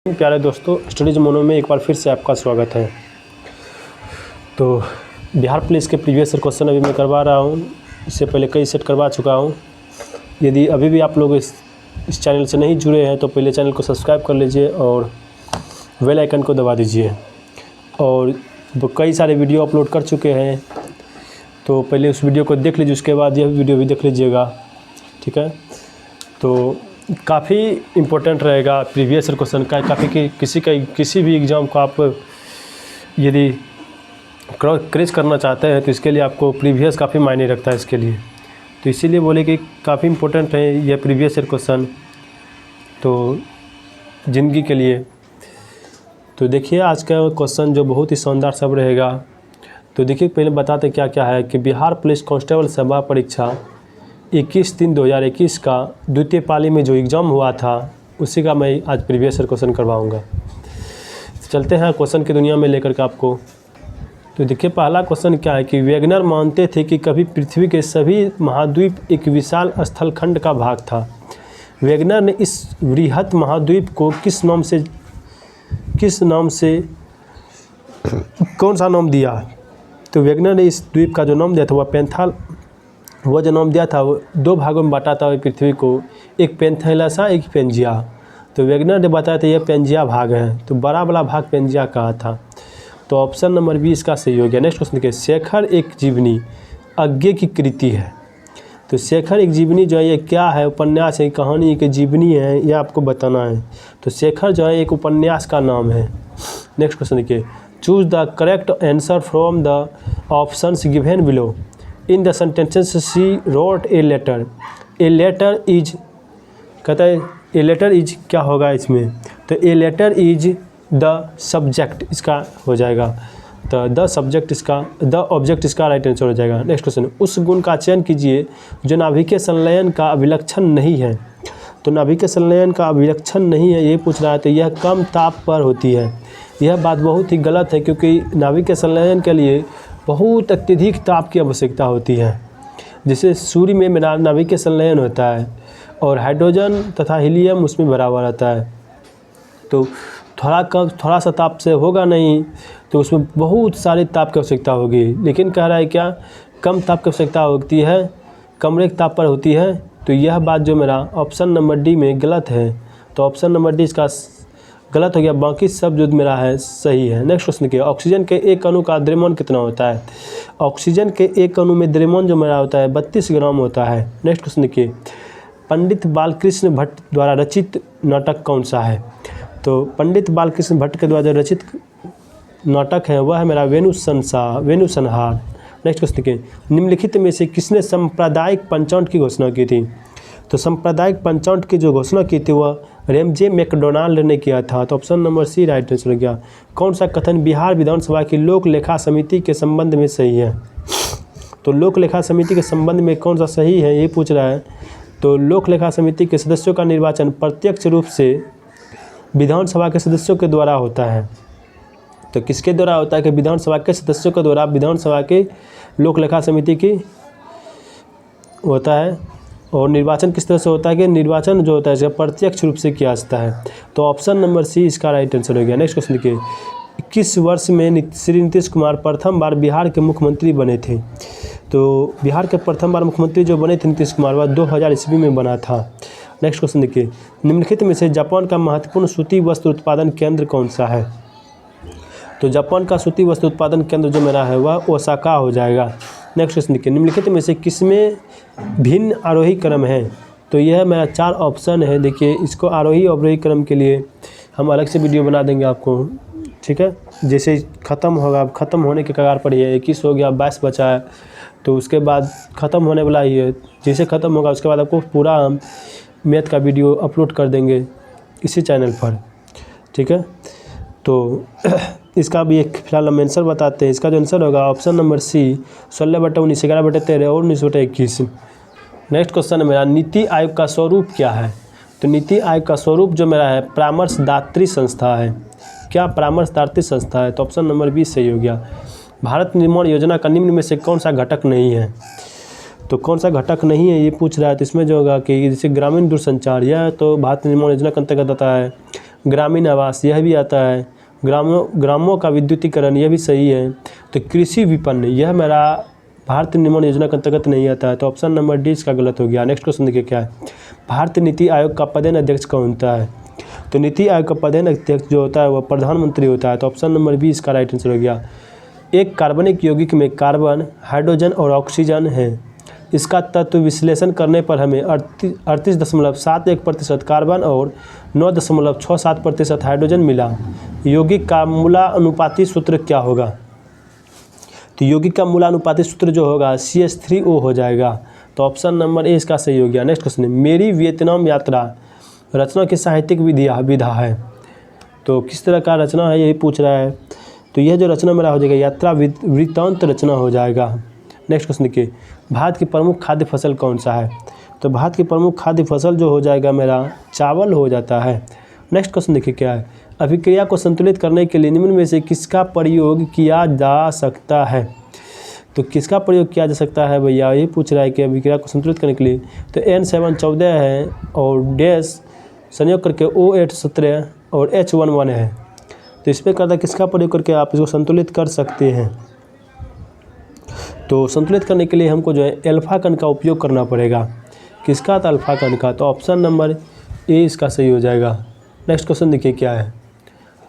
प्यारे दोस्तों, studies mono में एक बार फिर से आपका स्वागत है। तो बिहार पुलिस के प्रीवियस ईयर क्वेश्चन अभी मैं करवा रहा हूँ। इससे पहले कई सेट करवा चुका हूँ। यदि अभी भी आप लोग इस चैनल से नहीं जुड़े हैं तो पहले चैनल को सब्सक्राइब कर लीजिए और बेल आइकन को दबा दीजिए। और कई सारे वीडियो अपलोड कर चुके हैं, तो पहले उस वीडियो को देख लीजिए, उसके बाद यह वीडियो भी देख लीजिएगा, ठीक है। तो काफ़ी इम्पोर्टेंट रहेगा प्रीवियस ईयर क्वेश्चन का। काफ़ी किसी भी एग्ज़ाम को आप यदि क्रैक करना चाहते हैं तो इसके लिए आपको प्रीवियस काफ़ी मायने रखता है इसके लिए। तो इसीलिए बोले कि काफ़ी इम्पोर्टेंट है यह प्रीवियस ईयर क्वेश्चन तो ज़िंदगी के लिए। तो देखिए आज का क्वेश्चन जो बहुत ही शानदार सब रहेगा। तो देखिए पहले बताते क्या क्या है कि बिहार पुलिस कांस्टेबल सेवा परीक्षा 21/3/2021 का द्वितीय पाली में जो एग्ज़ाम हुआ था उसी का मैं आज प्रीवियस ईयर क्वेश्चन करवाऊँगा। चलते हैं क्वेश्चन की दुनिया में लेकर के आपको। तो देखिए पहला क्वेश्चन क्या है कि वैगनर मानते थे कि कभी पृथ्वी के सभी महाद्वीप एक विशाल स्थलखंड का भाग था। वैगनर ने इस वृहत महाद्वीप को किस नाम से कौन सा नाम दिया? तो वैगनर ने इस द्वीप का जो नाम दिया था वह जो नाम दिया था वो दो भागों में बांटा था पृथ्वी को, एक पेंथेलसा एक पेंजिया। तो वैगनर ने बताया था यह पेंजिया भाग है, तो बड़ा वाला भाग पेंजिया कहा था। तो ऑप्शन नंबर बी इसका सही हो गया। नेक्स्ट क्वेश्चन देखिए, शेखर एक जीवनी अज्ञे की कृति है। तो शेखर एक जीवनी जो है ये क्या है? उपन्यास है, कहानी की जीवनी है, यह आपको बताना है। तो शेखर जो है एक उपन्यास का नाम है। नेक्स्ट क्वेश्चन देखिए, choose the correct answer from the options given below. In the sentences she wrote a letter. A letter is कहता है ए लेटर इज क्या होगा इसमें? तो a letter is the subject इसका हो जाएगा। तो द सब्जेक्ट इसका, द ऑब्जेक्ट इसका राइट आंसर हो जाएगा। नेक्स्ट क्वेश्चन, उस गुण का चयन कीजिए जो नाभिकीय संलयन का अभिलक्षण नहीं है। तो नाभिकीय संलयन का अभिलक्षण नहीं है ये पूछ रहा है, तो यह कम ताप पर होती है। यह बात बहुत ही गलत है क्योंकि नाभिकीय संलयन के लिए बहुत अत्यधिक ताप की आवश्यकता होती है, जिससे सूर्य में नाभिकीय संलयन होता है और हाइड्रोजन तथा हीलियम उसमें भरा हुआ रहता है। तो थोड़ा सा ताप से होगा नहीं, तो उसमें बहुत सारे ताप की आवश्यकता होगी। लेकिन कह रहा है क्या कम ताप की आवश्यकता होती है, कमरे के ताप पर होती है। तो यह बात जो मेरा ऑप्शन नंबर डी में गलत है। तो ऑप्शन नंबर डी इसका गलत हो गया, बाकी सब जो मेरा है सही है। नेक्स्ट क्वेश्चन देखिए, ऑक्सीजन के एक अणु का द्रव्यमान कितना होता है? ऑक्सीजन के एक अणु में द्रव्यमान जो मेरा होता है 32 ग्राम होता है। नेक्स्ट क्वेश्चन देखिए, पंडित बालकृष्ण भट्ट द्वारा रचित नाटक कौन सा है? तो पंडित बालकृष्ण भट्ट के द्वारा जो रचित नाटक है वह है मेरा वेणुसंहार। नेक्स्ट क्वेश्चन देखिए, निम्नलिखित में से किसने सांप्रदायिक पंचांग की घोषणा की थी? तो सांप्रदायिक पंचांग की जो घोषणा की थी वह रेमजे मैकडोनाल्ड ने किया था। तो option number C right answer हो गया। कौन सा कथन बिहार विधानसभा की लोक लेखा समिति के संबंध में सही है? तो लोक लेखा समिति के संबंध में कौन सा सही है ये पूछ रहा है। तो लोक लेखा समिति के सदस्यों का निर्वाचन प्रत्यक्ष रूप से विधानसभा के सदस्यों के द्वारा होता है। तो किसके द्वारा होता है कि विधानसभा के सदस्यों के द्वारा विधानसभा के लोक लेखा समिति की होता है। और निर्वाचन किस तरह से होता है कि निर्वाचन जो होता है इसका प्रत्यक्ष रूप से किया जाता है। तो ऑप्शन नंबर सी इसका राइट आंसर हो गया। नेक्स्ट क्वेश्चन देखिए, किस वर्ष में श्री नीतीश कुमार प्रथम बार बिहार के मुख्यमंत्री बने थे? तो बिहार के प्रथम बार मुख्यमंत्री जो बने थे नीतीश कुमार वह 2000 ईस्वी में बना था। नेक्स्ट क्वेश्चन देखिए, निम्नलिखित में से जापान का महत्वपूर्ण सूती वस्त्र उत्पादन केंद्र कौन सा है? तो जापान का सूती वस्त्र उत्पादन केंद्र जो मेरा है वह ओसाका हो जाएगा। नेक्स्ट क्वेश्चन देखिए, निम्नलिखित में से किसमें भिन्न आरोही क्रम है? तो यह मेरा 4 ऑप्शन है। देखिए इसको आरोही अवरोही क्रम के लिए हम अलग से वीडियो बना देंगे आपको, ठीक है। जैसे ख़त्म होगा, ख़त्म होने के कगार पर ही है, 21 हो गया, 22 बचा है, तो उसके बाद ख़त्म होने वाला ही है। जैसे ख़त्म होगा उसके बाद आपको पूरा हम मैथ का वीडियो अपलोड कर देंगे इसी चैनल पर, ठीक है। तो इसका भी एक फिलहाल हम आंसर बताते हैं। इसका जो आंसर होगा ऑप्शन नंबर सी 16/19, 11/13 और 19/21। नेक्स्ट क्वेश्चन है मेरा, नीति आयोग का स्वरूप क्या है? तो नीति आयोग का स्वरूप जो मेरा है परामर्शदात्री संस्था है। क्या परामर्शदात्री संस्था है? तो ऑप्शन नंबर बी सही हो गया। भारत निर्माण योजना का निम्न में से कौन सा घटक नहीं है? तो कौन सा घटक नहीं है ये पूछ रहा है। तो इसमें जो होगा कि जैसे ग्रामीण दूरसंचार, यह तो भारत निर्माण योजना के अंतर्गत आता है। ग्रामीण आवास यह भी आता है, ग्रामों का विद्युतीकरण यह भी सही है। तो कृषि विपणन यह मेरा भारतीय निर्माण योजना के अंतर्गत नहीं आता है, तो ऑप्शन नंबर डी इसका गलत हो गया। नेक्स्ट क्वेश्चन देखिए क्या है, भारतीय नीति आयोग का पदेन अध्यक्ष कौन होता है? तो नीति आयोग का पदेन अध्यक्ष जो होता है वह प्रधानमंत्री होता है, तो ऑप्शन नंबर बी इसका राइट आंसर हो गया। एक कार्बनिक यौगिक में कार्बन, हाइड्रोजन और ऑक्सीजन है। इसका तत्व विश्लेषण करने पर हमें 38.71% कार्बन और 9.67% हाइड्रोजन मिला। यौगिक का मूलानुपाती सूत्र क्या होगा? तो यौगिक का मूलानुपाती सूत्र जो होगा CH3O हो जाएगा, तो ऑप्शन नंबर ए इसका सही हो गया। नेक्स्ट क्वेश्चन है, मेरी वियतनाम यात्रा रचना की साहित्यिक विधा है, तो किस तरह का रचना है यही पूछ रहा है। तो यह जो रचना मेरा हो जाएगा यात्रा वृत्तांत रचना हो जाएगा। नेक्स्ट क्वेश्चन देखिए, भारत की प्रमुख खाद्य फसल कौन सा है? तो भारत की प्रमुख खाद्य फसल जो हो जाएगा मेरा चावल हो जाता है। नेक्स्ट क्वेश्चन देखिए क्या है, अभिक्रिया को संतुलित करने के लिए निम्न में से किसका प्रयोग किया जा सकता है? तो किसका प्रयोग किया जा सकता है भैया, ये पूछ रहा है कि अभिक्रिया को संतुलित करने के लिए। तो N714 है और डैश संयोग करके O817 और H11 है, तो इस पर करता किसका प्रयोग करके आप इसको संतुलित कर सकते हैं? तो संतुलित करने के लिए हमको जो है अल्फा कण का उपयोग करना पड़ेगा। किसका? तो अल्फा कण का, तो ऑप्शन नंबर ए इसका सही हो जाएगा। नेक्स्ट क्वेश्चन देखिए क्या है,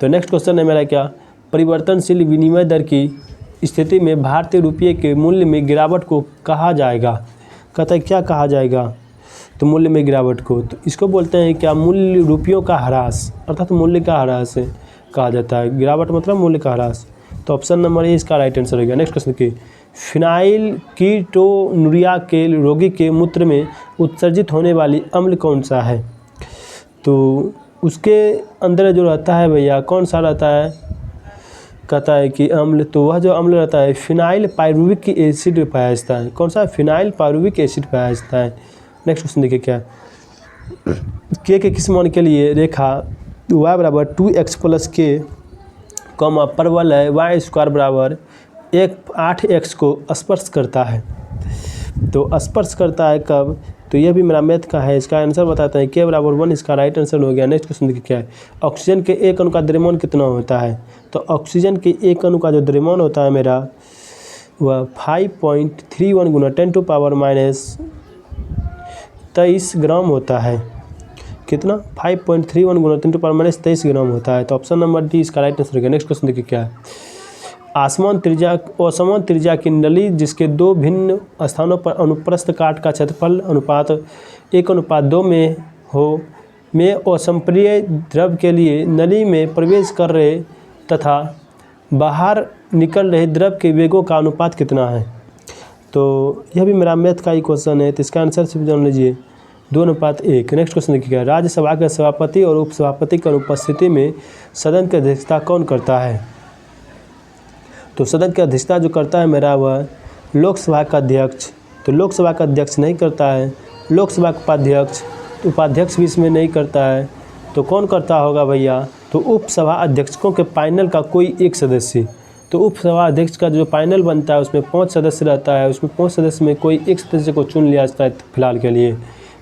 तो नेक्स्ट क्वेश्चन है मेरा क्या, परिवर्तनशील विनिमय दर की स्थिति में भारतीय रुपये के मूल्य में गिरावट को कहा जाएगा? कहता है क्या कहा जाएगा? तो मूल्य में गिरावट को, तो इसको बोलते हैं क्या, मूल्य रुपयों का ह्रास, अर्थात मूल्य का ह्रास कहा जाता है। गिरावट मतलब मूल्य का ह्रास, तो ऑप्शन नंबर ए इसका राइट आंसर हो गया। नेक्स्ट क्वेश्चन की, फिनाइल कीटोनुरिया के रोगी के मूत्र में उत्सर्जित होने वाली अम्ल कौन सा है? तो उसके अंदर जो रहता है भैया कौन सा रहता है? कहता है कि अम्ल, तो वह जो अम्ल रहता है फिनाइल पायरुविक एसिड पाया जाता है। कौन सा? फिनाइल पायरुविक एसिड पाया जाता है। नेक्स्ट क्वेश्चन देखिए क्या, के किस मान के लिए रेखा y बराबर 2x + k कॉमा परवल है y² बराबर 8x को स्पर्श करता है? तो स्पर्श करता है कब? तो यह भी मेरा मैथ का है, इसका आंसर बताता है k बराबर 1 इसका राइट आंसर हो गया। नेक्स्ट क्वेश्चन देखिए क्या है, ऑक्सीजन के एक अणु का द्रव्यमान कितना होता है? तो ऑक्सीजन के एक अणु का जो द्रव्यमान होता है मेरा वह 5.31 गुना 10⁻23 ग्राम होता है। कितना? 5.31 गुना 10⁻23 ग्राम होता है, तो ऑप्शन नंबर डी इसका राइट आंसर हो गया। नेक्स्ट क्वेश्चन देखिए क्या है, असमान त्रिज्या की नली जिसके दो भिन्न स्थानों पर अनुप्रस्थ काट का क्षेत्रफल अनुपात 1:2 में हो में असंप्रिय द्रव के लिए नली में प्रवेश कर रहे तथा बाहर निकल रहे द्रव के वेगों का अनुपात कितना है? तो यह भी मेरा मैथ का ही क्वेश्चन है, तो इसका आंसर सिर्फ जान लीजिए 2:1। नेक्स्ट क्वेश्चन देखिएगा, राज्यसभा के सभापति और उपसभापति की अनुपस्थिति में सदन की अध्यक्षता कौन करता है? तो सदन की अध्यक्षता जो करता है मेरा वह लोकसभा का अध्यक्ष। तो लोकसभा का अध्यक्ष नहीं करता है, लोकसभा का उपाध्यक्ष भी इसमें नहीं करता है, तो कौन करता होगा भैया? तो उपसभा अध्यक्षों के पैनल का कोई एक सदस्य। तो उपसभा अध्यक्ष का जो पैनल बनता है उसमें 5 सदस्य रहता है, उसमें 5 सदस्य में कोई एक सदस्य को चुन लिया जाता है फिलहाल के लिए,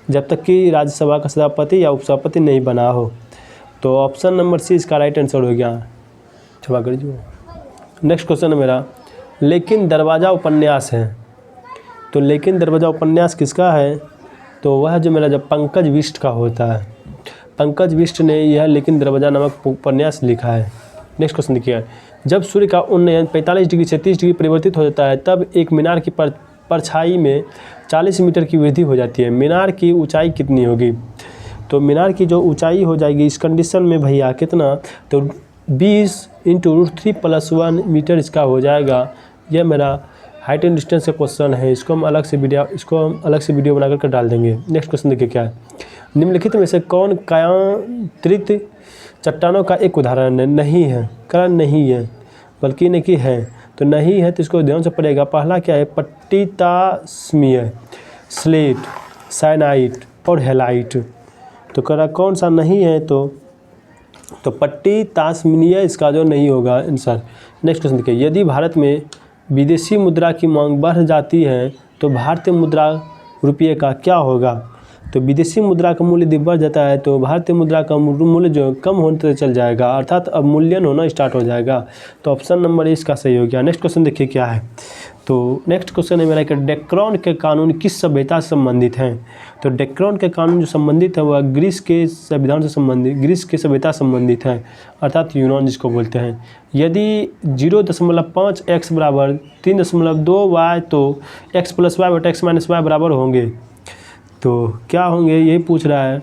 जब तक कि राज्यसभा का सभापति या उपसभापति नहीं बना हो। तो ऑप्शन नंबर सी इसका राइट आंसर हो गया। क्षमा करिए। नेक्स्ट क्वेश्चन है मेरा, लेकिन दरवाज़ा उपन्यास है। तो लेकिन दरवाज़ा उपन्यास किसका है? तो वह जो मेरा जब पंकज बिष्ट का होता है, पंकज बिष्ट ने यह लेकिन दरवाज़ा नामक उपन्यास लिखा है। नेक्स्ट क्वेश्चन देखिए, जब सूर्य का उन्नयन 45 डिग्री से 30 डिग्री परिवर्तित हो जाता है तब एक मीनार की परछाई में 40 मीटर की वृद्धि हो जाती है। मीनार की ऊंचाई कितनी होगी? तो मीनार की जो ऊंचाई हो जाएगी इस कंडीशन में भैया कितना? तो 20 × √3 + 1 मीटर इसका हो जाएगा। यह मेरा हाइट एंड डिस्टेंस का क्वेश्चन है, इसको हम अलग से वीडियो बनाकर कर डाल देंगे। नेक्स्ट क्वेश्चन देखिए क्या है, निम्नलिखित में से कौन कायांतरित चट्टानों का एक उदाहरण नहीं है? कारण नहीं है बल्कि नहीं है, तो नहीं है तो इसको ध्यान से पड़ेगा। पहला क्या है? पट्टितास्मीय, स्लेट, साइनाइट और हेलाइट। तो करा कौन सा नहीं है? तो पट्टितास्मीय इसका जो नहीं होगा आंसर। नेक्स्ट क्वेश्चन देखिए, यदि भारत में विदेशी मुद्रा की मांग बढ़ जाती है तो भारतीय मुद्रा रुपये का क्या होगा? तो विदेशी मुद्रा का मूल्य यदि बढ़ जाता है तो भारतीय मुद्रा का मूल्य जो कम होते चल जाएगा, अर्थात अवमूल्यन होना स्टार्ट हो जाएगा। तो ऑप्शन नंबर ए इसका सही हो गया। नेक्स्ट क्वेश्चन देखिए क्या है। तो नेक्स्ट क्वेश्चन है मेरा कि डेक्रोन के कानून किस सभ्यता से संबंधित हैं। तो डेक्रोन के कानून जो संबंधित है वह ग्रीस के संविधान से संबंधित, ग्रीस की सभ्यता संबंधित है, अर्थात यूनान जिसको बोलते हैं। यदि 0.5 x बराबर 3.2 y तो x प्लस वाई बटा x माइनस वाई बराबर होंगे, तो क्या होंगे यही पूछ रहा है।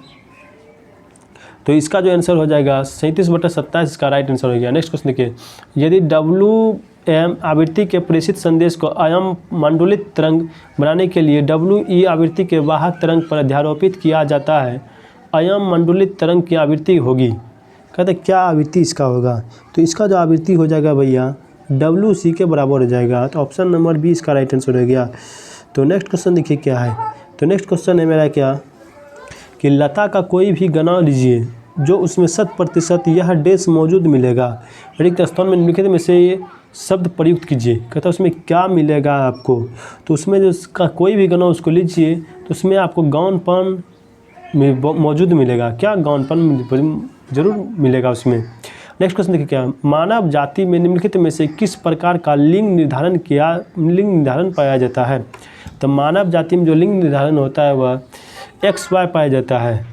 तो इसका जो आंसर हो जाएगा 37/27 इसका राइट आंसर हो गया। नेक्स्ट क्वेश्चन देखिए, यदि WM आवृत्ति के प्रेषित संदेश को अयम मंडलित तरंग बनाने के लिए WE आवृत्ति के वाहक तरंग पर अध्यारोपित किया जाता है, अयम मंडलित तरंग की आवृत्ति होगी। कहते क्या आवृत्ति इसका होगा, तो इसका जो आवृत्ति हो जाएगा भैया WC के बराबर हो जाएगा। तो ऑप्शन नंबर बी इसका राइट आंसर हो गया। तो नेक्स्ट क्वेश्चन देखिए क्या है। तो नेक्स्ट क्वेश्चन है मेरा क्या कि लता का कोई भी गाना लीजिए जो उसमें 100% यह डैश मौजूद मिलेगा, रिक्त स्थान में निम्नलिखित में से ये शब्द प्रयुक्त कीजिए। कहता है उसमें क्या मिलेगा आपको, तो उसमें जो उसका कोई भी गाना उसको लीजिए तो उसमें आपको गौनपन मौजूद मिलेगा। क्या गौनपन जरूर मिलेगा उसमें। नेक्स्ट क्वेश्चन देखिए क्या, मानव जाति में निम्नलिखित में से किस प्रकार का लिंग निर्धारण पाया जाता है। तो मानव जाति में जो लिंग निर्धारण होता है वह XY पाया जाता है,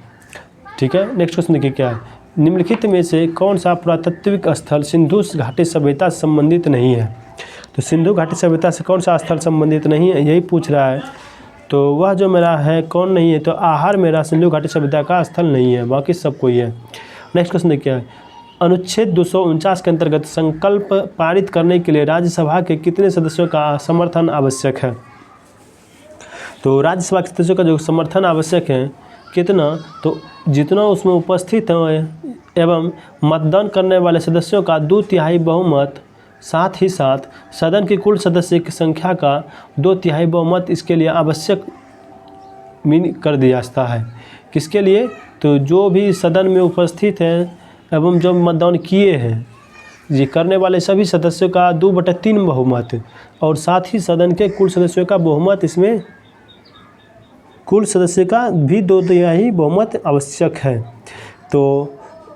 ठीक है। नेक्स्ट क्वेश्चन देखिए क्या है, निम्नलिखित में से कौन सा पुरातात्विक स्थल सिंधु घाटी सभ्यता से संबंधित नहीं है। तो सिंधु घाटी सभ्यता से कौन सा स्थल संबंधित नहीं है यही पूछ रहा है। तो वह जो मेरा है कौन नहीं है, तो आहार मेरा सिंधु घाटी सभ्यता का स्थल नहीं है, बाकी सब कोई है। नेक्स्ट क्वेश्चन देखिए, अनुच्छेद 249 के अंतर्गत संकल्प पारित करने के लिए राज्यसभा के कितने सदस्यों का समर्थन आवश्यक है। तो राज्यसभा के सदस्यों का जो समर्थन आवश्यक है कितना, तो जितना उसमें उपस्थित है एवं मतदान करने वाले सदस्यों का 2/3 बहुमत, साथ ही साथ सदन की कुल सदस्य की संख्या का 2/3 बहुमत इसके लिए आवश्यक कर दिया जाता है। किसके लिए, तो जो भी सदन में उपस्थित है एवं जो मतदान किए हैं ये करने वाले सभी सदस्यों का 2/3 बहुमत, और साथ ही सदन के कुल सदस्यों का बहुमत, इसमें कुल सदस्य का भी 2/3 बहुमत आवश्यक है। तो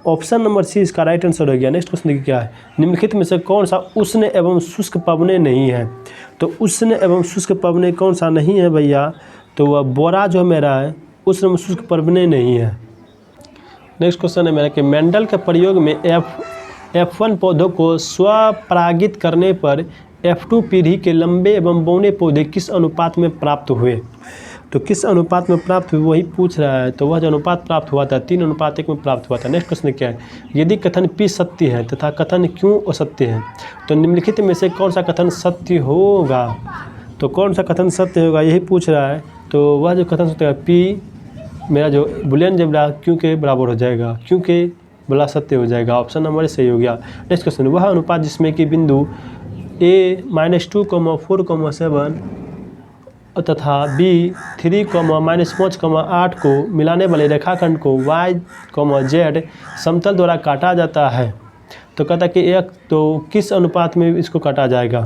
ऑप्शन नंबर सी इसका राइट आंसर हो गया। नेक्स्ट क्वेश्चन देखिए क्या है, निम्नलिखित में से कौन सा उष्ण एवं शुष्क पवने नहीं है। तो उष्ण एवं शुष्क पवने कौन सा नहीं है भैया, तो वह बोरा जो मेरा है उष्ण एवं शुष्क पवने नहीं है। नेक्स्ट क्वेश्चन है मेरा कि मेंडल के प्रयोग में F1 पौधों को स्वपरागित करने पर F2 पीढ़ी के लंबे एवं बौने पौधे किस अनुपात में प्राप्त हुए। तो किस अनुपात में प्राप्त हुए वही पूछ रहा है। तो वह जो अनुपात प्राप्त हुआ था 3:1 में प्राप्त हुआ था। नेक्स्ट क्वेश्चन क्या है, यदि कथन P सत्य है तथा कथन Q असत्य है तो निम्नलिखित में से कौन सा कथन सत्य होगा। तो कौन सा कथन सत्य होगा यही पूछ रहा है। तो वह जो कथन सत्य है P मेरा जो बुलियन जबड़ा Q के बराबर हो जाएगा, Q के बड़ा सत्य हो जाएगा। ऑप्शन नंबर सही हो गया। नेक्स्ट क्वेश्चन, वह अनुपात जिसमें कि बिंदु A -2, 4, 7 तथा B 3, -5, 8 को मिलाने वाले रेखाखंड को Y, Z समतल द्वारा काटा जाता है। तो कहता है कि एक तो किस अनुपात में इसको काटा जाएगा।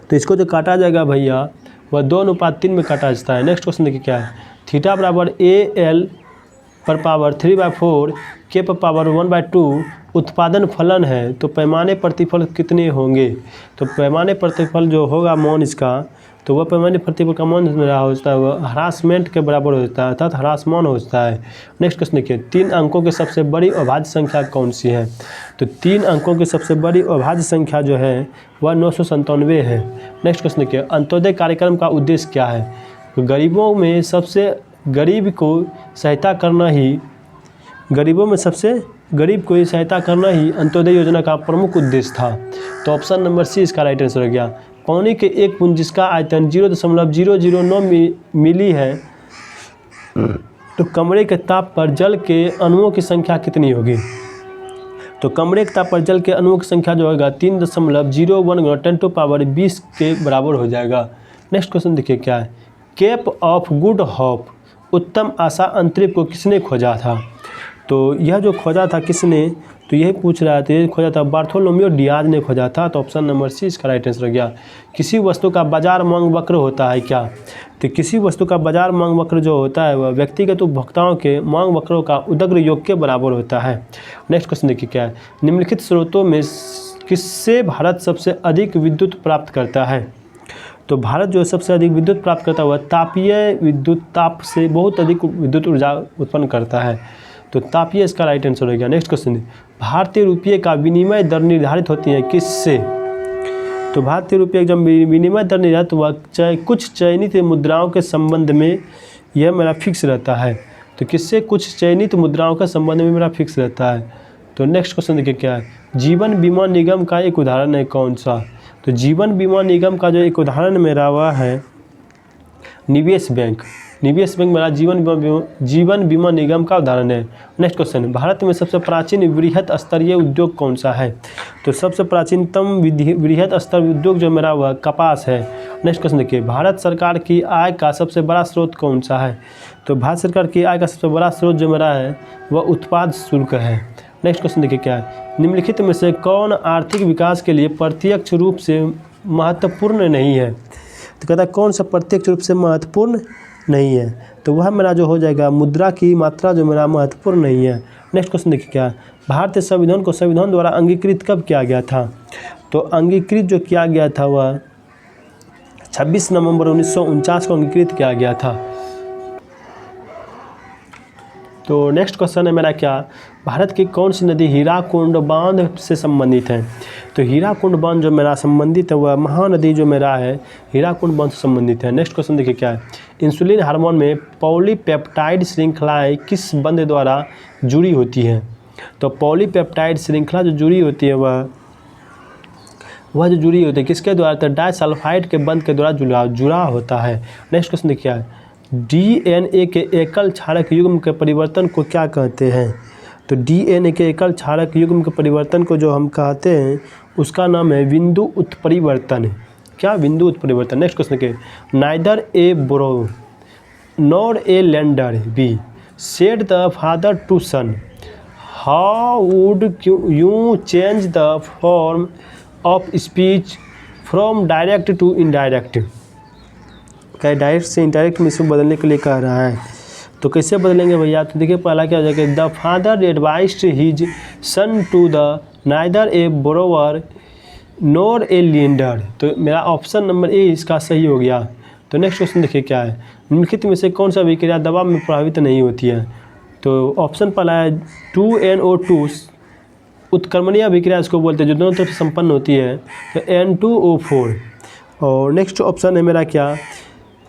तो इसको जो काटा जाएगा भैया वह 2:3 में काटा जाता है। नेक्स्ट क्वेश्चन देखिए क्या है, थीटा बराबर AL पर पावर 3/4 के पर पावर 1/2 उत्पादन फलन है तो पैमाने प्रतिफल कितने होंगे। तो पैमाने प्रतिफल जो होगा मौन इसका, तो वह पैमाने प्रतिफल का मान मेरा होता है वह हरासमेंट के बराबर होता है, अर्थात ह्रासमान होता है। नेक्स्ट क्वेश्चन देखिए, 3 अंकों की सबसे बड़ी अभाज्य संख्या कौन सी है। तो 3 अंकों की सबसे बड़ी अभाज्य संख्या जो है वह 997 है। नेक्स्ट क्वेश्चन देखिए, अंत्योदय कार्यक्रम का उद्देश्य क्या है। तो गरीबों में सबसे गरीब को सहायता करना ही, गरीबों में सबसे गरीब को सहायता करना ही अंत्योदय योजना का प्रमुख उद्देश्य था। तो ऑप्शन नंबर सी इसका राइट आंसर हो गया। पानी के एक बूंद जिसका आयतन 0.009 मिली है तो कमरे के ताप पर जल के अणुओं की संख्या कितनी होगी। तो कमरे के ताप पर जल के अणुओं की संख्या जो होगा 3.01 × 10⁻20 के बराबर हो जाएगा। नेक्स्ट क्वेश्चन देखिए क्या है, केप ऑफ गुड होप उत्तम आशा अंतरिक्ष को किसने खोजा था। तो यह जो खोजा था किसने, तो यही पूछ रहा था, ये खोजा था बार्थोलोमेओ डियाज ने खोजा था। तो ऑप्शन नंबर सी इसका राइट आंसर हो गया। किसी वस्तु का बाजार मांग वक्र होता है क्या, तो किसी वस्तु का बाजार मांग वक्र जो होता है वह व्यक्तिगत उपभोक्ताओं के मांग वक्रों का उदग्र योग के बराबर होता है। नेक्स्ट क्वेश्चन देखिए क्या है, निम्नलिखित स्रोतों में किससे भारत सबसे अधिक विद्युत प्राप्त करता है। तो भारत जो सबसे अधिक विद्युत प्राप्त करता हुआ तापीय विद्युत, ताप से बहुत अधिक विद्युत ऊर्जा उत्पन्न करता है। तो तापीय इसका राइट आंसर हो गया। नेक्स्ट क्वेश्चन, भारतीय रुपये का विनिमय दर निर्धारित होती है किससे। तो भारतीय रुपये जब विनिमय दर निर्धारित हुआ कुछ चयनित मुद्राओं के संबंध में यह मेरा फिक्स रहता है। तो किससे, कुछ चयनित मुद्राओं के संबंध में मेरा फिक्स रहता है। तो नेक्स्ट क्वेश्चन देखिए क्या है, जीवन बीमा निगम का एक उदाहरण है कौन सा। तो जीवन बीमा निगम का जो एक उदाहरण मेरा वह है निवेश बैंक। निवेश बैंक मेरा जीवन बीमा निगम का उदाहरण है। नेक्स्ट क्वेश्चन, भारत में सबसे प्राचीन वृहत स्तरीय उद्योग कौन सा है। तो सबसे प्राचीनतम वृहत स्तर उद्योग जो मेरा वह कपास है। नेक्स्ट क्वेश्चन देखिए, भारत सरकार की आय का सबसे बड़ा स्रोत कौन सा है। तो भारत सरकार की आय का सबसे बड़ा स्रोत जो मेरा है वह उत्पाद शुल्क है। नेक्स्ट क्वेश्चन देखिए क्या है, निम्नलिखित में से कौन आर्थिक विकास के लिए प्रत्यक्ष रूप से महत्वपूर्ण नहीं है। तो कहता है कौन सा प्रत्यक्ष रूप से महत्वपूर्ण नहीं है, तो वह मेरा जो हो जाएगा मुद्रा की मात्रा जो मेरा महत्वपूर्ण नहीं है। नेक्स्ट क्वेश्चन देखिए क्या है, भारतीय संविधान को संविधान द्वारा अंगीकृत कब किया गया था। तो अंगीकृत जो किया गया था वह 26 नवंबर 1949 को अंगीकृत किया गया था। तो नेक्स्ट क्वेश्चन है मेरा क्या, भारत की कौन सी नदी हीराकुंड बांध से संबंधित है। तो हीराकुंड बांध जो मेरा संबंधित है वह महानदी जो मेरा है हीराकुंड बांध से संबंधित है। नेक्स्ट क्वेश्चन देखिए क्या है, इंसुलिन हार्मोन में पॉलीपेप्टाइड श्रृंखलाएं किस बंध द्वारा जुड़ी होती हैं। तो पॉलीपेप्टाइड श्रृंखला जो जुड़ी होती है वह जो जुड़ी होती है किसके द्वारा, तो डाइसल्फाइड के बंध के द्वारा जुड़ा होता है। नेक्स्ट क्वेश्चन देखिए क्या है, डीएनए के एकल क्षारक युग्म के परिवर्तन को क्या कहते हैं। तो डीएनए के एकल क्षारक युग्म के परिवर्तन को जो हम कहते हैं उसका नाम है बिंदु उत्परिवर्तन। क्या, बिंदु उत्परिवर्तन। नेक्स्ट क्वेश्चन के, neither a borrow nor a lander be said the father to son, how would you change the form of speech from direct to indirect. क्या डायरेक्ट से इनडायरेक्ट में इसको बदलने के लिए कह रहा है, तो कैसे बदलेंगे भैया। तो देखिए पहला क्या हो जाएगा, the father advised his son to the neither a borrower nor a lender. तो मेरा ऑप्शन नंबर ए इसका सही हो गया। तो नेक्स्ट क्वेश्चन देखिए क्या है, निम्नलिखित में से कौन सा अभिक्रिया दबाव में प्रभावित नहीं होती है। तो ऑप्शन पहला है 2NO2 उत्क्रमणीय अभिक्रिया इसको बोलते हैं जो दोनों तरफ से संपन्न होती है, तो N2O4। और नेक्स्ट ऑप्शन है मेरा क्या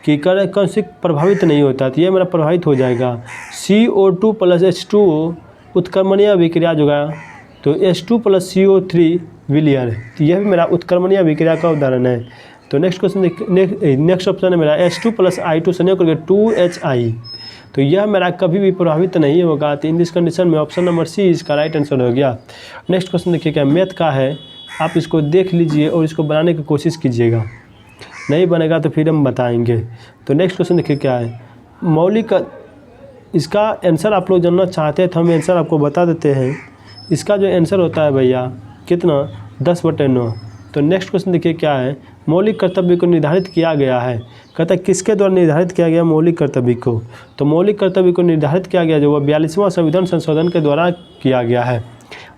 कि कौन से प्रभावित नहीं होता, तो ये मेरा प्रभावित हो जाएगा। CO2 + H2O उत्क्रमणीय अभिक्रिया जो है तो H2 + CO3 विलयन, तो यह भी मेरा उत्क्रमणीय अभिक्रिया का उदाहरण है। तो नेक्स्ट क्वेश्चन नेक्स्ट ऑप्शन है मेरा H2 + I2 संयोग करके 2HI, तो यह मेरा कभी भी प्रभावित नहीं होगा। तो इन दिस कंडीशन में ऑप्शन नंबर सी इसका राइट आंसर हो गया। नेक्स्ट क्वेश्चन देखिए क्या, मैथ का है, आप इसको देख लीजिए और इसको बनाने की कोशिश कीजिएगा, नहीं बनेगा तो फिर हम बताएंगे। तो नेक्स्ट क्वेश्चन देखिए क्या है, मौलिक, इसका आंसर आप लोग जानना चाहते हैं तो हम आंसर आपको बता देते हैं। इसका जो आंसर होता है भैया कितना, 10/9। तो नेक्स्ट क्वेश्चन देखिए क्या है, मौलिक कर्तव्य को निर्धारित किया गया है, कहता है किसके द्वारा निर्धारित किया गया मौलिक कर्तव्य को। तो मौलिक कर्तव्य को निर्धारित किया गया जो वह 42वां संविधान संशोधन के द्वारा किया गया है।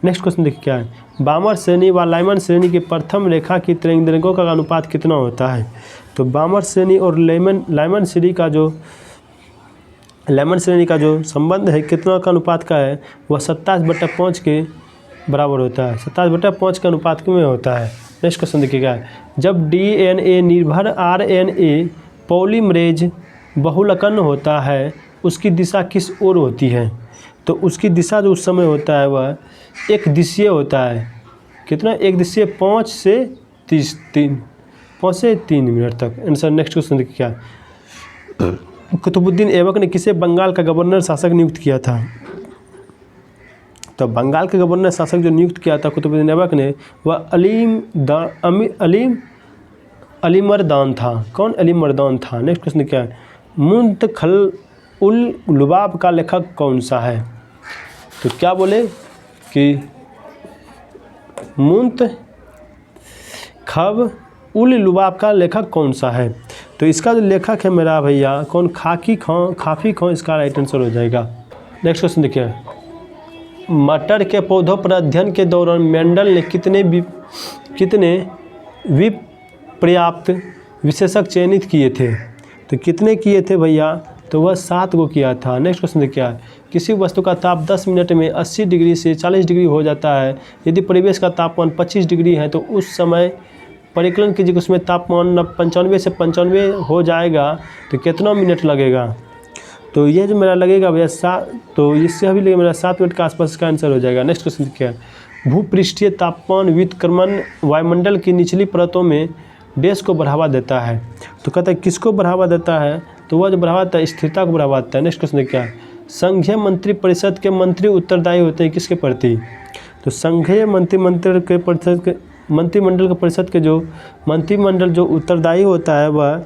नेक्स्ट क्वेश्चन देखिए क्या है, बामर श्रेणी व लाइमन श्रेणी की प्रथम रेखा की तरंगों का अनुपात कितना होता है। तो बामर श्रेणी और लाइमन श्रेणी का जो संबंध है कितना का अनुपात का है, वह 27/5 के बराबर होता है, 27/5 के अनुपात में होता है। नेक्स्ट क्वेश्चन देखिएगा, जब DNA निर्भर RNA पॉलीमरेज बहुलकन होता है उसकी दिशा किस ओर होती है। तो उसकी दिशा जो उस समय होता है वह एक दिशीय होता है, कितना, एक दिशीय 5 से 3 मिनट तक। आंसर नेक्स्ट क्वेश्चन देखिए क्या, कुतुबुद्दीन ऐबक ने किसे बंगाल का गवर्नर शासक नियुक्त किया था। तो बंगाल के गवर्नर शासक जो नियुक्त किया था कुतुबुद्दीन ऐबक ने वह अलीमर्दान था। कौन, अलीमर्दान था। नेक्स्ट क्वेश्चन क्या है, मुंतखल उल लुबाब का लेखक कौन सा है। तो क्या बोले कि मुंतखब उल लुबाब का लेखक कौन सा है? तो इसका जो लेखक है मेरा भैया कौन, काफ़ी खां इसका राइट आंसर हो जाएगा। नेक्स्ट क्वेश्चन देखिए, मटर के पौधों पर अध्ययन के दौरान मेंडल ने कितने विपर्याप्त विशेषक चयनित किए थे? तो कितने किए थे भैया? तो वह 7 को किया था। नेक्स्ट क्वेश्चन देखिए, किसी वस्तु का ताप 10 मिनट में 80 डिग्री से 40 डिग्री हो जाता है। यदि परिवेश का तापमान 25 डिग्री है तो उस समय परिकलन कीजिए, उसमें तापमान 95 से 95 हो जाएगा तो कितना मिनट लगेगा? तो ये जो मेरा लगेगा भैया तो इससे अभी लगेगा मेरा 7 मिनट के आसपास इसका आंसर हो जाएगा। नेक्स्ट क्वेश्चन क्या है, भूपृष्ठीय तापमान व्युत्क्रमण वायुमंडल की निचली परतों में देश को बढ़ावा देता है। तो कहता है किसको बढ़ावा देता है? तो वह जो बढ़ावा देता है स्थिरता को बढ़ावा देता है। नेक्स्ट क्वेश्चन क्या है, संघीय मंत्रिपरिषद के मंत्री उत्तरदायी होते हैं किसके प्रति? तो संघीय मंत्रिमंडल के परिषद के मंत्रिमंडल जो उत्तरदायी होता है वह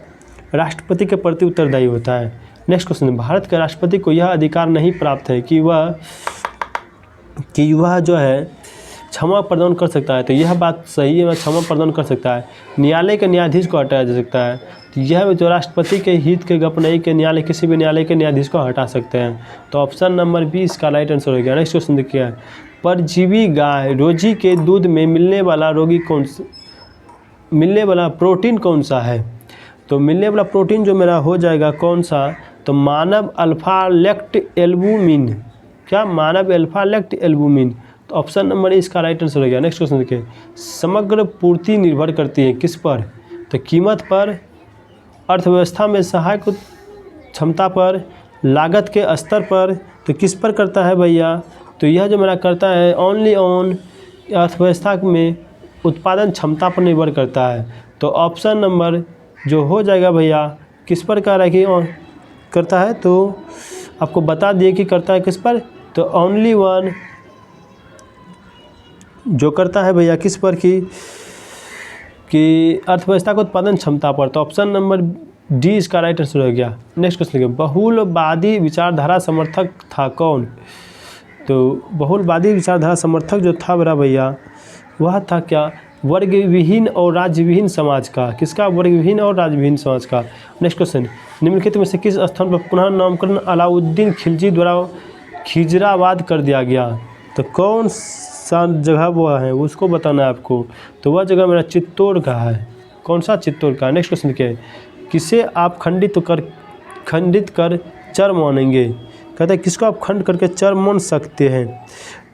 राष्ट्रपति के प्रति उत्तरदायी होता है। नेक्स्ट क्वेश्चन, भारत के राष्ट्रपति को यह अधिकार नहीं प्राप्त है कि वह जो है क्षमा प्रदान कर सकता है। तो यह बात सही है, वह क्षमा प्रदान कर सकता है। न्यायालय के न्यायाधीश को हटाया जा सकता है। तो यह जो राष्ट्रपति के हित के गप नहीं के न्यायालय किसी भी न्यायालय के न्यायाधीश को हटा सकते हैं। तो ऑप्शन नंबर 20 का राइट आंसर हो गया। नेक्स्ट क्वेश्चन देखिए, परजीवी गाय रोजी के दूध में मिलने वाला प्रोटीन कौन सा है? तो मिलने वाला प्रोटीन जो मेरा हो जाएगा कौन सा? तो मानव अल्फा लेक्ट एल्बुमिन। क्या? मानव अल्फा लेक्ट एल्बुमिन। तो ऑप्शन नंबर इसका राइट आंसर हो गया। नेक्स्ट क्वेश्चन देखिए, समग्र पूर्ति निर्भर करती है किस पर? तो कीमत पर, अर्थव्यवस्था में सहायक क्षमता पर, लागत के स्तर पर। तो किस पर करता है भैया? तो यह जो मेरा करता है ओनली ऑन अर्थव्यवस्था में उत्पादन क्षमता पर निर्भर करता है। तो ऑप्शन नंबर जो हो जाएगा भैया किस पर कह रहा है कि करता है? तो आपको बता दिए कि करता है किस पर? तो ओनली वन जो करता है भैया किस पर कि अर्थव्यवस्था को उत्पादन क्षमता पर। तो ऑप्शन नंबर डी इसका राइट आंसर हो गया। नेक्स्ट क्वेश्चन देखिए, बहुलवादी विचारधारा समर्थक था कौन? तो बहुलवादी विचारधारा समर्थक जो था मेरा भैया वह था क्या? वर्ग विहीन और राज्य विहीन समाज का। किसका? वर्ग विहीन और राज्य विहीन समाज का। नेक्स्ट क्वेश्चन, निम्नलिखित में से किस स्थान पर पुनः नामकरण अलाउद्दीन खिलजी द्वारा खिजराबाद कर दिया गया? तो कौन सा जगह वो है उसको बताना है आपको। तो वह जगह मेरा चित्तौड़ का है। कौन सा? चित्तौड़ का। नेक्स्ट क्वेश्चन क्या है, किसे आप खंडित कर चर मानेंगे? कहते हैं किसको आप खंड करके चर मान सकते हैं?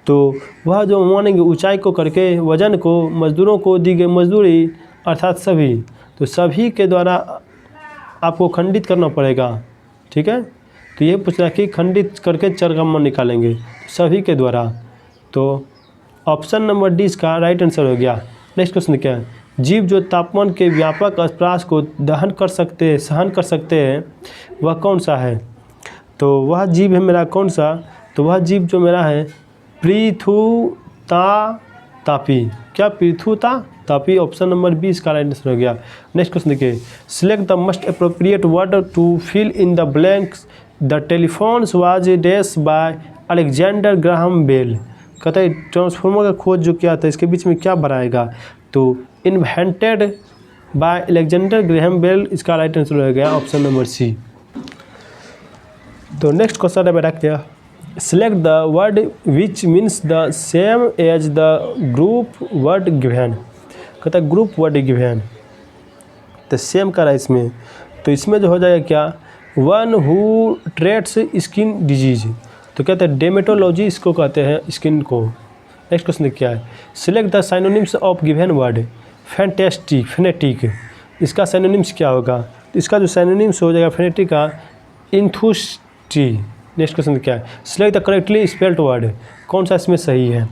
तो वह जो मानेंगे ऊंचाई को करके, वजन को, मजदूरों को दी गई मजदूरी अर्थात सभी। तो सभी के द्वारा आपको खंडित करना पड़ेगा। ठीक है, तो ये पूछना कि खंडित करके चर का मान निकालेंगे सभी के द्वारा। तो ऑप्शन नंबर डी इसका राइट आंसर हो गया। नेक्स्ट क्वेश्चन क्या है, जीव जो तापमान के व्यापक ह्रास को सहन कर सकते हैं वह कौन सा है? तो वह जीव है मेरा कौन सा? तो वह जीव जो मेरा है पृथुतापी। क्या? पृथुतापी। ऑप्शन नंबर 20 का राइट आंसर हो गया। नेक्स्ट क्वेश्चन देखिए, select the most appropriate word to fill in the blanks the telephones was dash by Alexander Graham Bell. कहता है ट्रांसफार्मर का खोज जो किया था इसके बीच में क्या बनाएगा? तो invented by Alexander Graham Bell इसका राइट आंसर हो गया ऑप्शन नंबर सी। तो नेक्स्ट क्वेश्चन है मेरा क्या, select the word which means the same as the group word given. कहता है ग्रुप वर्ड गिवन तो सेम करा इसमें। तो इसमें जो हो जाएगा क्या, one who treats skin disease. तो कहते हैं डेमेटोलॉजी इसको कहते हैं स्किन को। नेक्स्ट क्वेश्चन क्या है, select the synonyms of given word. Fantastic, phonetic, इसका साइनोनिम्स क्या होगा? तो इसका जो साइनोनिम्स हो जाएगा फेनेटिक का इंथुस्टी। नेक्स्ट क्वेश्चन क्या है, select the correctly spelled word. कौन सा इसमें सही है?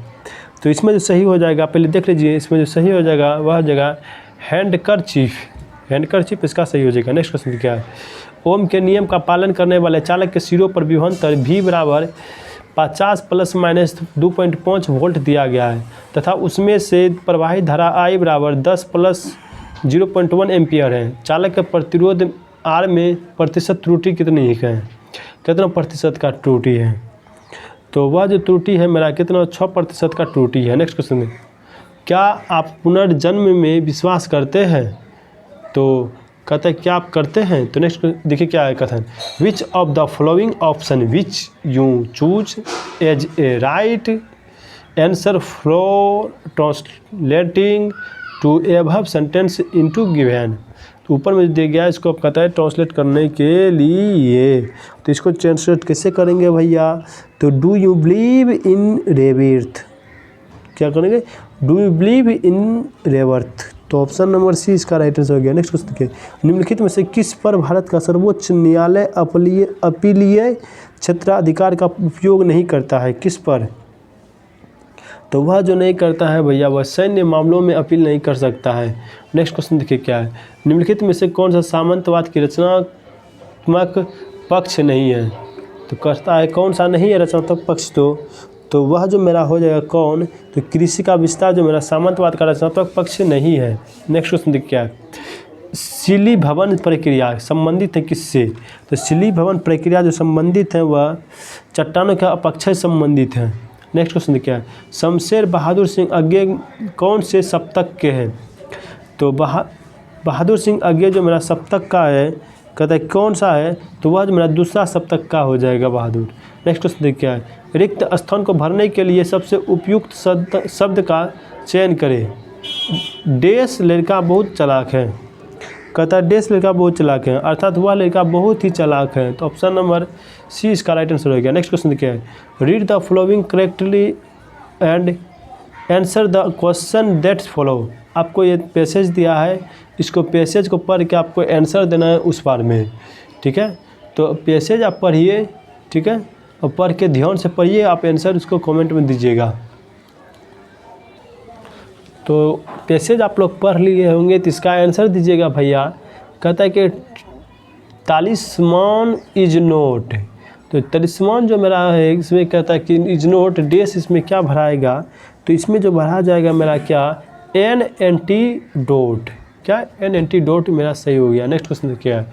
तो इसमें जो सही हो जाएगा पहले देख लीजिए, इसमें जो सही हो जाएगा वह जगह हैंडकरचीफ। हैंडकरचीफ इसका सही हो जाएगा। नेक्स्ट क्वेश्चन क्या है, ओम के नियम का पालन करने वाले चालक के सिरों पर विभवांतर V बराबर 50 ± 2.5 वोल्ट दिया गया है तथा उसमें से प्रवाहित धारा I बराबर 10 + 0.1 एम्पियर है। चालक के प्रतिरोध R में प्रतिशत त्रुटि कितनी है? कितना प्रतिशत का त्रुटि है? तो वह जो त्रुटि है मेरा कितना 6% का त्रुटि है। नेक्स्ट क्वेश्चन, क्या आप पुनर्जन्म में विश्वास करते हैं? तो कहते हैं क्या आप करते हैं? तो नेक्स्ट देखिए क्या है कथन, which of the following option which you choose as a right answer for translating to above sentence into given. तो ऊपर में दिया गया इसको आप कहता है ट्रांसलेट करने के लिए, तो इसको ट्रांसलेट कैसे करेंगे भैया? तो do you believe in rebirth, क्या करेंगे? Do you believe in rebirth. तो ऑप्शन नंबर सी इसका राइट आंसर हो गया। नेक्स्ट क्वेश्चन देखिए, निम्नलिखित में से किस पर भारत का सर्वोच्च न्यायालय अपीलीय क्षेत्राधिकार का उपयोग नहीं करता है? किस पर? तो वह जो नहीं करता है भैया वह सैन्य मामलों में अपील नहीं कर सकता है। नेक्स्ट क्वेश्चन देखिए क्या है, निम्नलिखित में से कौन सा सामंतवाद की रचनात्मक पक्ष नहीं है? तो कहता है कौन सा नहीं है रचनात्मक पक्ष? तो वह जो मेरा हो जाएगा कौन? तो कृषि का विस्तार जो मेरा सामंतवाद का रचनात्मक पक्ष नहीं है। नेक्स्ट क्वेश्चन देखिए क्या है, सिली भवन प्रक्रिया संबंधित है किससे? तो सिली भवन प्रक्रिया जो संबंधित है वह चट्टानों के अपक्षय संबंधित है। नेक्स्ट क्वेश्चन क्या है, शमशेर बहादुर सिंह अज्ञे कौन से सप्तक के हैं? तो बहादुर सिंह अज्ञे जो मेरा सप्तक का है, कहता है कौन सा है? तो वह जो मेरा दूसरा सप्तक का हो जाएगा बहादुर। नेक्स्ट क्वेश्चन क्या है, रिक्त स्थान को भरने के लिए सबसे उपयुक्त शब्द का चयन करें। डेस लड़का बहुत चालाक है, कहता है डेस लड़का बहुत चालाक है, अर्थात वह लड़का बहुत ही चालाक है। तो ऑप्शन नंबर सी इसका राइट आंसर हो गया। नेक्स्ट क्वेश्चन क्या है, read the following correctly and answer the question that follow. आपको ये पैसेज दिया है, इसको पैसेज को पढ़ के आपको आंसर देना है उस बार में, ठीक है? तो पैसेज आप पढ़िए, ठीक है, और पढ़ के ध्यान से पढ़िए, आप आंसर उसको कमेंट में दीजिएगा। तो पैसेज आप लोग पढ़ लिए होंगे तो इसका आंसर दीजिएगा भैया। कहता है कि तालिस्मान इज नोट, तो तालिस्मान जो मेरा है इसमें कहता है कि इज नोट डेस, इसमें क्या भराएगा? तो इसमें जो भरा जाएगा मेरा क्या, एन एंटीडोट। क्या एन एंटीडोट मेरा सही हो गया। नेक्स्ट क्वेश्चन क्या है,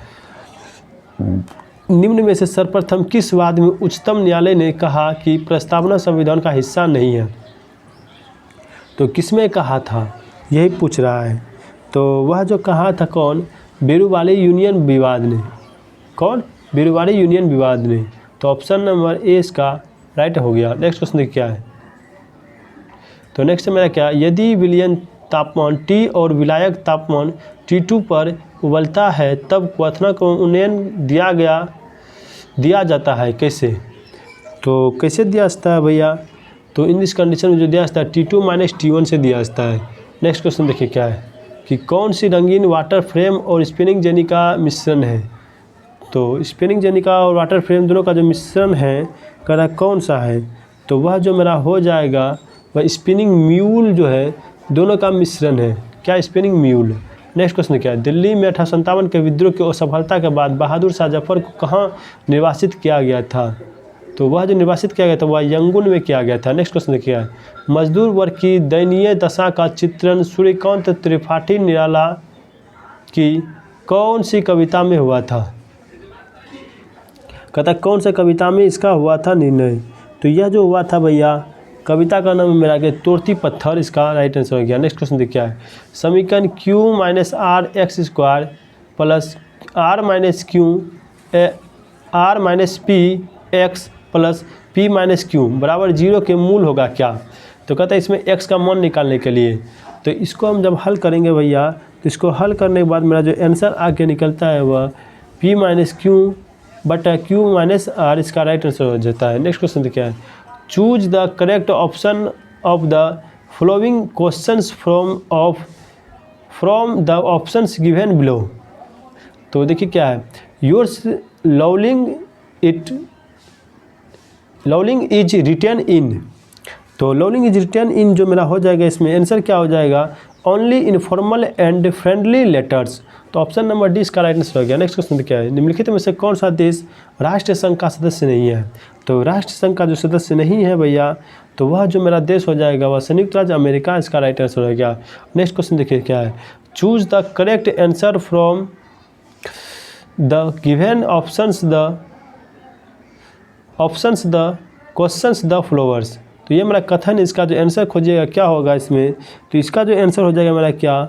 निम्न में से सर्वप्रथम किस वाद में उच्चतम न्यायालय ने कहा कि प्रस्तावना संविधान का हिस्सा नहीं है? तो किसमें कहा था यही पूछ रहा है। तो वह जो कहा था कौन, बेरुवाली यूनियन विवाद ने। कौन? बेरुवाली यूनियन विवाद ने। तो ऑप्शन नंबर ए इसका राइट हो गया। नेक्स्ट क्वेश्चन क्या है, तो नेक्स्ट मेरा क्या, यदि विलयन तापमान T और विलायक तापमान T2 पर उबलता है तब क्वथना को उन्नयन दिया जाता है कैसे? तो कैसे दिया जाता है भैया? तो इन दिस कंडीशन में जो दिया जाता है T2 माइनस T1 से दिया जाता है। नेक्स्ट क्वेश्चन देखिए क्या है कि कौन सी रंगीन वाटर फ्रेम और स्पिनिंग जेनी का मिश्रण है? तो स्पिनिंग जेनी का और वाटर फ्रेम दोनों का जो मिश्रण है कह रहा कौन सा है? तो वह जो मेरा हो जाएगा वह स्पिनिंग म्यूल जो है, दोनों का मिश्रण है। क्या? Spinning mule. नेक्स्ट क्वेश्चन क्या है, दिल्ली में 1857 के विद्रोह की असफलता के बाद बहादुर शाह जफर को कहाँ निर्वासित किया गया था? तो वह जो निर्वासित किया गया था वह यंगुन में किया गया था। नेक्स्ट क्वेश्चन क्या है, मजदूर वर्ग की दयनीय दशा का चित्रण सूर्यकांत त्रिपाठी निराला की कौन सी कविता में हुआ था? कहता कौन सा कविता में इसका हुआ था निर्णय? तो यह जो हुआ था भैया कविता का नाम मेरा के तोड़ती पत्थर, इसका राइट आंसर हो गया। नेक्स्ट क्वेश्चन क्या है, समीकरण Q minus R X square plus R minus Q R minus P X plus P minus Q बराबर 0 के मूल होगा क्या? तो कहता है इसमें x का मान निकालने के लिए, तो इसको हम जब हल करेंगे भैया तो इसको हल करने के बाद मेरा जो आंसर आके निकलता है वह p माइनस क्यू बटा क्यू माइनस आर, इसका राइट आंसर हो जाता है। नेक्स्ट क्वेश्चन क्या है, choose the correct option of the following questions from the options given below. तो देखिए क्या है, योर्स लवलिंग इज रिटर्न इन। तो लवलिंग इज रिटर्न इन जो मेरा हो जाएगा इसमें आंसर क्या हो जाएगा, only informal and friendly letters. तो ऑप्शन नंबर डी इसका राइट आंसर हो गया। नेक्स्ट क्वेश्चन क्या है, निम्नलिखित में से कौन सा देश राष्ट्र संघ का सदस्य नहीं है? तो राष्ट्र संघ का जो सदस्य नहीं है भैया तो वह जो मेरा देश हो जाएगा वह संयुक्त राज्य अमेरिका, इसका राइट आंसर हो गया। नेक्स्ट क्वेश्चन देखिए क्या है, choose the correct answer from the given options the questions the followers. तो ये मेरा कथन, इसका जो आंसर खोजिएगा क्या होगा इसमें, तो इसका जो आंसर हो जाएगा मेरा क्या,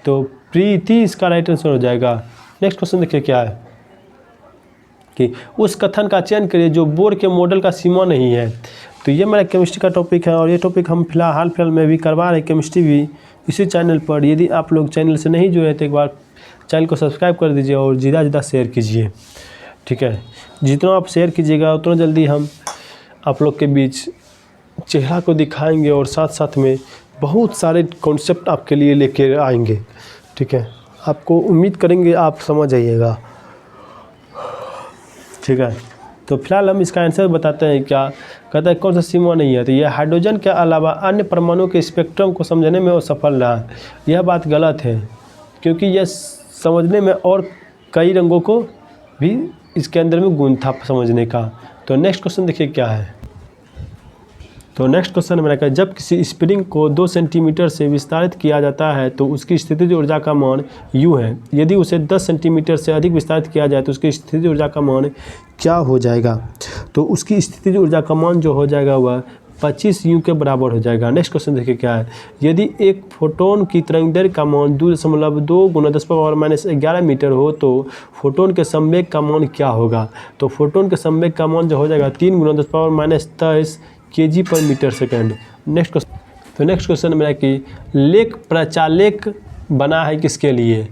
तो प्रीति इसका राइट आंसर हो जाएगा। नेक्स्ट क्वेश्चन देखिए क्या है कि उस कथन का चयन करिए जो बोर के मॉडल का सीमा नहीं है। तो ये मेरा केमिस्ट्री का टॉपिक है और ये टॉपिक हम फिलहाल में भी करवा रहे हैं, केमिस्ट्री भी इसी चैनल पर। यदि आप लोग चैनल से नहीं जुड़े तो एक बार चैनल को सब्सक्राइब कर दीजिए और ज़्यादा शेयर कीजिए, ठीक है। जितना आप शेयर कीजिएगा उतना जल्दी हम आप लोग के बीच चेहरा को दिखाएंगे और साथ साथ में बहुत सारे कॉन्सेप्ट आपके लिए लेके आएंगे, ठीक है। आपको उम्मीद करेंगे आप समझ जाइएगा, ठीक है। तो फिलहाल हम इसका आंसर बताते हैं। क्या कहता है, कौन सा सीमा नहीं है, तो यह हाइड्रोजन के अलावा अन्य परमाणुओं के स्पेक्ट्रम को समझने में वो सफल रहा। यह बात गलत है, क्योंकि यह समझने में और कई रंगों को भी इसके अंदर में गुण था समझने का। तो नेक्स्ट क्वेश्चन देखिए क्या है। तो नेक्स्ट क्वेश्चन मेरा क्या, जब किसी स्प्रिंग को 2 सेंटीमीटर से विस्तारित किया जाता है तो उसकी स्थितिज ऊर्जा का मान U है। यदि उसे 10 सेंटीमीटर से अधिक विस्तारित किया जाए तो उसकी स्थितिज ऊर्जा का मान क्या हो जाएगा। तो उसकी स्थितिज ऊर्जा का मान जो हो जाएगा वह 25 U के बराबर हो जाएगा। नेक्स्ट क्वेश्चन देखिए क्या है, यदि एक फोटोन की तरंगदैर्घ्य का मान 2.2 × 10⁻11 मीटर हो तो फोटोन के संवेग का मान क्या होगा। तो फोटोन के संवेग का मान जो हो जाएगा 3 × 10⁻23 kg/m²। नेक्स्ट क्वेश्चन, तो नेक्स्ट क्वेश्चन मेरा कि लेख प्रचालक बना है किसके लिए।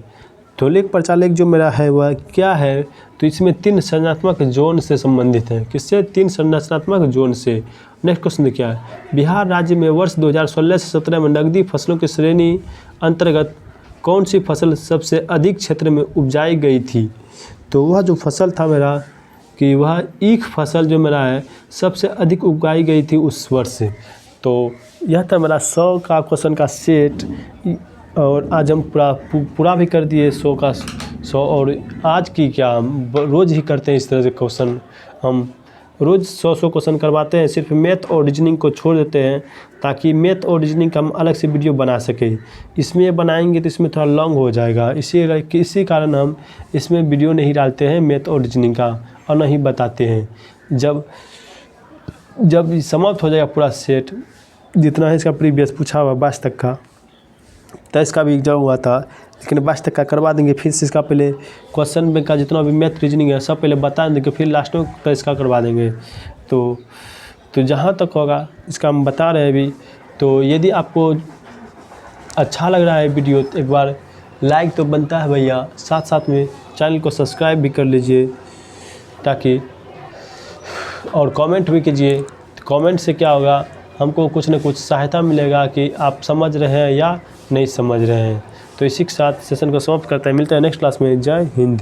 तो लेख प्रचालक जो मेरा है वह क्या है, तो इसमें 3 संरचनात्मक जोन से संबंधित है। किससे, 3 संरचनात्मक जोन से। नेक्स्ट क्वेश्चन क्या है, बिहार राज्य में वर्ष 2016 से 17 में नकदी फसलों की श्रेणी अंतर्गत कौन सी फसल सबसे अधिक क्षेत्र में उपजाई गई थी। तो वह जो फसल था मेरा कि वह ईख फसल जो मेरा है सबसे अधिक उगाई गई थी उस वर्ष से। तो यह था मेरा 100 का क्वेश्चन का सेट और आज हम पूरा भी कर दिए 100 का 100। और आज की क्या हम रोज़ ही करते हैं इस तरह से क्वेश्चन, हम रोज़ 100 क्वेश्चन करवाते हैं। सिर्फ मैथ और रीजनिंग को छोड़ देते हैं ताकि मैथ और रीजनिंग का हम अलग से वीडियो बना सकें। इसमें बनाएंगे तो इसमें थोड़ा लॉन्ग हो जाएगा, इसी कारण हम इसमें वीडियो नहीं डालते हैं मैथ और रीजनिंग का और नहीं बताते हैं। जब समाप्त हो जाएगा पूरा सेट, जितना है इसका प्रीवियस पूछा हुआ 22 तक का, 23 का भी एग्जाम हुआ था लेकिन 22 तक का करवा देंगे। फिर से इसका पहले क्वेश्चन बैंक का जितना भी मैथ रीजनिंग है सब पहले बता देंगे, फिर लास्ट में 23 का करवा देंगे। तो जहाँ तक होगा इसका हम बता रहे हैं अभी। तो यदि आपको अच्छा लग रहा है वीडियो तो एक बार लाइक तो बनता है भैया, साथ साथ में चैनल को सब्सक्राइब भी कर लीजिए ताकि, और कमेंट भी कीजिए। कमेंट से क्या होगा, हमको कुछ न कुछ सहायता मिलेगा कि आप समझ रहे हैं या नहीं समझ रहे हैं। तो इसी के साथ सेशन को समाप्त करते हैं, मिलते हैं नेक्स्ट क्लास में। जय हिंद।